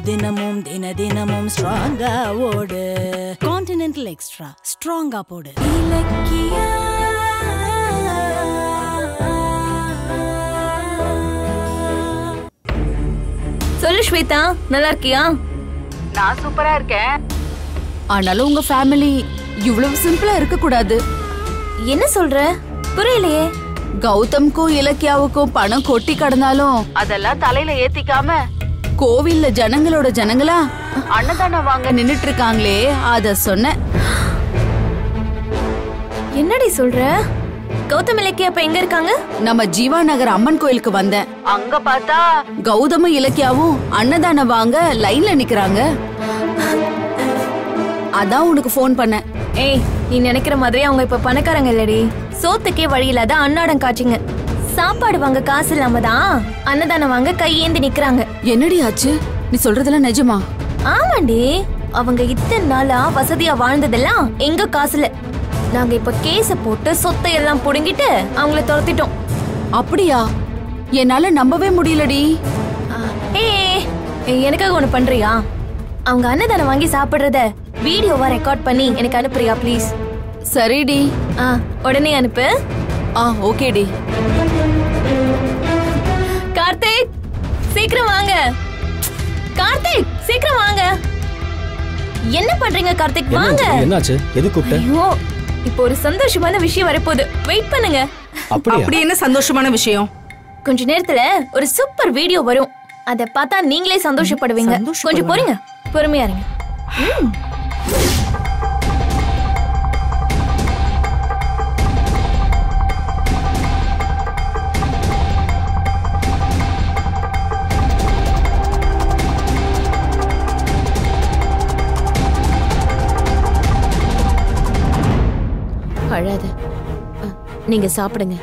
தினமும் தினமும் ஸ்ட்ராங்கா ஓடு. கான்டினென்டல் எக்ஸ்ட்ரா ஸ்ட்ராங்கா போடு. இலக்கியா சொல்லு ஸ்வேதா, நல்லா இருக்கியா? நான் சூப்பரா இருக்கேன். ஆனாலும் உங்க ஃபேமிலி இவ்வளவு சிம்பிளா இருக்க கூடாது. என்ன சொல்ற? புரியலையே. கௌதம்க்கும் இலக்கியாவுக்கும் பணம் கொட்டி கடந்தாலும் அதெல்லாம் தலையில ஏத்திக்காம கோவில்ல ஜனங்களா அன்னதானம் வாங்க நின்னுட்டு இருக்காங்களே, அத சொன்ன. என்னடி சொல்ற? கௌதம் இலக்கியா இப்ப எங்க இருக்காங்க? நம்ம ஜீவா நகர் அம்மன் கோயிலுக்கு வந்தேன். அங்க பார்த்தா கௌதமும் இலக்கியாவும் அன்னதானம் வாங்க லைன்ல நிக்கிறாங்க. அதான் உனக்கு போன் பண்ண. ஏய், நீ நினைக்கிற மாதிரி அவங்க இப்ப பணக்காரங்க இல்லடி. சோத்துக்கே வழி இல்லாத அன்னாடம் காட்சிங்க. சாப்பாடு வாங்க காசு இல்லாம தான் அன்னதானம் வாங்க கையேந்தி நிக்கிறாங்க. என்னடி ஆச்சு? நீ சொல்றதெல்லாம் நிஜமா? ஆமாண்டி, அவங்க இத்தனை நாளா வசதியா வாழ்ந்ததெல்லாம் எங்க காசுல. நாங்க இப்ப கேஸ போட்டு சொத்தை எல்லாம் புடுங்கிட்டு அவங்கள துரத்திட்டோம். அப்படியா? என்னால நம்பவே முடியலடி. ஏய், எனக்காக ஒண்ணு பண்றியா? அவங்க அன்னதானம் வாங்கி சாப்பிடுறத வீடியோவா ரெக்கார்ட் பண்ணி எனக்கு அனுப்புறியா ப்ளீஸ்? சரிடி. உடனே அனுப்பு. ஓகேடி. கார்த்திக், சீக்கிரம் வாங்க. கார்த்திக், சீக்கிரம் வாங்க. என்ன பண்றீங்க கார்த்திக்? வாங்க. என்னாச்சு? எது கூப்பிட்ட? ஐயோ, இப்போ ஒரு சந்தோஷமான விஷயம் வரப்போகுது. வெயிட் பண்ணுங்க. அப்படி என்ன சந்தோஷமான விஷயம்? கொஞ்ச நேரத்துல ஒரு சூப்பர் வீடியோ வரும். அத பார்த்தா நீங்களே சந்தோஷப்படுவீங்க. கொஞ்சம் பொறுங்க, பொறுமையா இருங்க. அழாத, நீங்க சாப்பிடுங்க.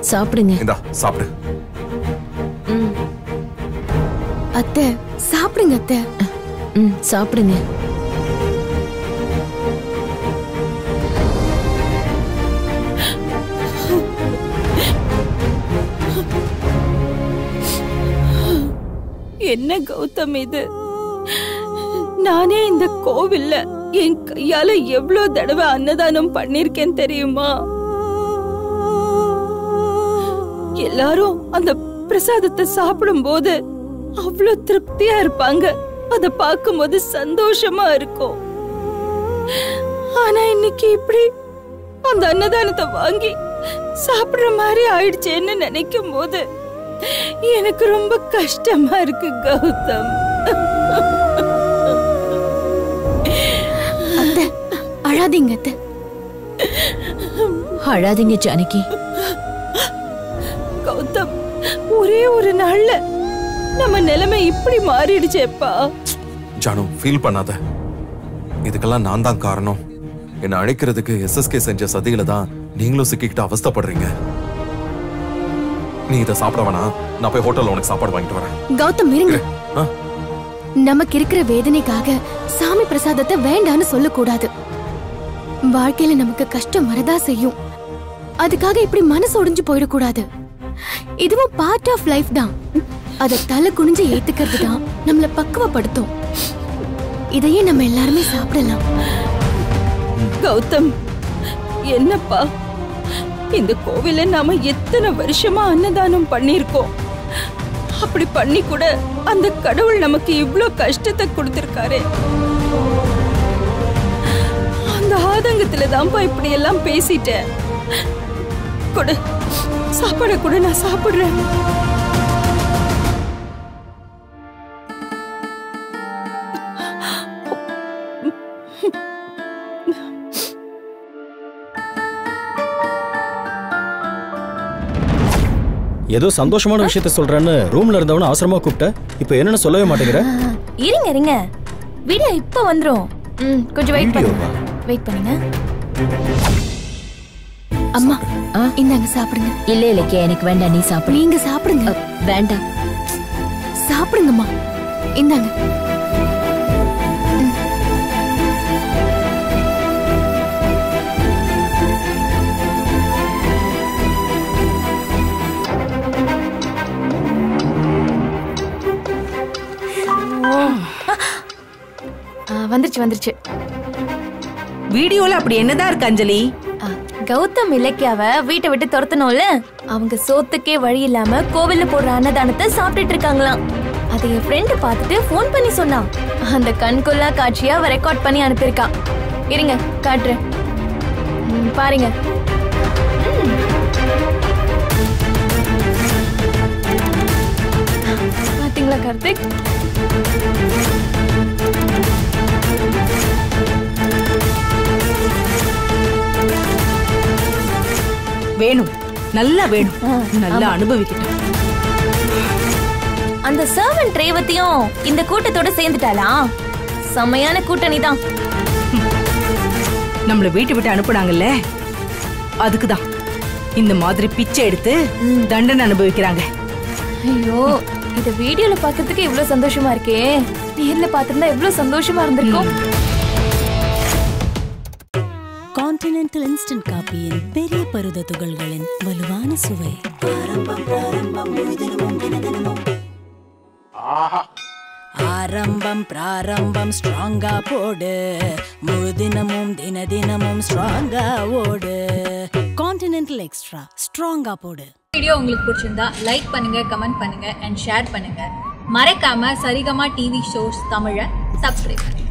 சாப்பிடுங்க. இந்தா சாப்பிடு. அத்தை சாப்பிடுங்க. அத்தை சாப்பிடுங்க. என்ன கௌதம் இது? நானே இந்த கோவில்ல என் கையால எவ்வளவு தடவை அன்னதானம் பண்ணிருக்கேன் தெரியுமா? எல்லாரும் அந்த பிரசாதத்தை சாப்பிடும் போது அவ்வளவு திருப்தியா இருப்பாங்க. அத பார்க்கும்போது சந்தோஷமா இருக்கும். ஆனா இன்னைக்கு இப்படி அந்த அன்னதானத்தை வாங்கி சாப்பிடுற மாதிரி ஆயிடுச்சேன்னு நினைக்கும் போது எனக்கு ரொம்ப கஷ்டமா இருக்கு கௌதம். அத்தை அழாதீங்க. அத்தை அழாதீங்க ஜானகி. கௌதம், ஒரே ஒரு நாள்ல நம்ம நிலைமை இப்படி மாறிடுச்சேப்பா. ஜானு, ஃபீல் பண்ணாத. இதுக்கெல்லாம் நான் தான் காரணம். என்ன அழைக்கிறதுக்கு SSK செஞ்ச சதியில தான் நீங்களும் சிக்கிக்கிட்டு அவஸ்தைப்படுறீங்க. நீ இதை சாப்பிட வேணா, நான் போய் ஹோட்டல்ல உனக்கு சாப்பாடு வாங்கிட்டு வரேன். கௌதம் இருங்க. நமக்கு இருக்கிற வேதனைக்காக சாமி பிரசாதத்தை வேண்டான்னு சொல்லக்கூடாது. வாழ்க்கையில நமக்கு கஷ்டம் வரதா செய்யும். அதுக்காக இப்படி மனசு ஒடிஞ்சு போயிடக்கூடாது. இதுவும் பார்ட் ஆஃப் லைஃப் தான். அத தலை குனிஞ்சு ஏத்துக்கிறது தான் நம்மள பக்குவப்படுத்தும். இதையே நம்ம எல்லாருமே சாப்பிடலாம். கௌதம், என்னப்பா, இந்த கோவில நாம எத்தனை வருஷமா அன்னதானம் பண்ணிருக்கோம். அப்படி பண்ணி கூட அந்த கடவுள் நமக்கு இவ்ளோ கஷ்டத்தை கொடுத்திருக்காரு. அந்த ஆதங்கத்துல தான்ப்பா இப்படி எல்லாம் பேசிட்டேன். கொடு, சாப்பாட கூட நான் சாப்பிடுறேன். ஏதோ சந்தோஷமான விஷயத்த சொல்றேன்னு ரூம்ல இருந்தவன அவசரமா கூப்பிட்ட. இப்போ என்னன்னு சொல்லவே மாட்டேங்கிற? இருங்க, வீடியோ இப்ப வந்துரும். கொஞ்சம் வெயிட் பண்ணுங்க. வெயிட் பண்ணுங்க. அம்மா, இந்தாங்க சாப்பிடுங்க. இல்ல இலக்கியா, எனக்கு வேண்டாம், நீ சாப்பிடு. நீங்க சாப்பிடுங்க. வேண்டாம், சாப்பிடுங்கம்மா. இந்தாங்க. வந்துருச்சு வீடியோல அப்படி என்னதான் இருக்கு அஞ்சலி? கௌதம் இலக்கியாவ வீட்டை விட்டு துரத்தணும்ல, அவங்க சோத்துக்கே வழி இல்லாம கோவில்ல போடுற அன்னதானத்தை சாப்பிட்டுட்டு இருக்காங்களாம். அதை என் ஃப்ரெண்ட் பார்த்துட்டு ஃபோன் பண்ணி சொன்னான். அந்த கண்கொள்ளா காட்சியா அவ ரெக்கார்ட் பண்ணி அனுப்பியிருக்கா. இருங்க காட்டுறேன், பாருங்க. பாத்தீங்களா கார்த்திக்? வேணும், நல்லா வேணும், நல்லா அனுபவிக்கட்டும். அந்த சர்வன்ட் ரேவதியும் இந்த கூட்டத்தோட சேர்ந்துட்டாளா? செமையான கூட்டணி தான். நம்மள வீட்டு விட்டு அனுப்புனாங்கல்ல, அதுக்குதான் இந்த மாதிரி பிச்சை எடுத்து தண்டனை அனுபவிக்கிறாங்க. ஐயோ, இத வீடியோல பாக்கிறதுக்கு இவ்ளோ சந்தோஷமா இருக்கே, நேர்ல பாத்திருந்தா எவ்வளவு சந்தோஷமா இருந்திருக்கும். கான்டினென்டல் இன்ஸ்டன்ட் காபியின் பெரிய பருத துகள்களின் வலுவான சுவை. ஆரம்பம் பிராரம்பம் ஸ்ட்ராங்கா போடு, முழு தினமும் தினமும் ஸ்ட்ராங்கா ஓடு. கான்டினென்டல் எக்ஸ்ட்ரா ஸ்ட்ராங்கா போடு. வீடியோ உங்களுக்கு பிடிச்சிருந்தா லைக் பண்ணுங்க, கமெண்ட் பண்ணுங்க அண்ட் ஷேர் பண்ணுங்க. மறக்காம சரிகமா டிவி ஷோஸ் தமிழை சப்ஸ்கிரைப் பண்ணுங்க.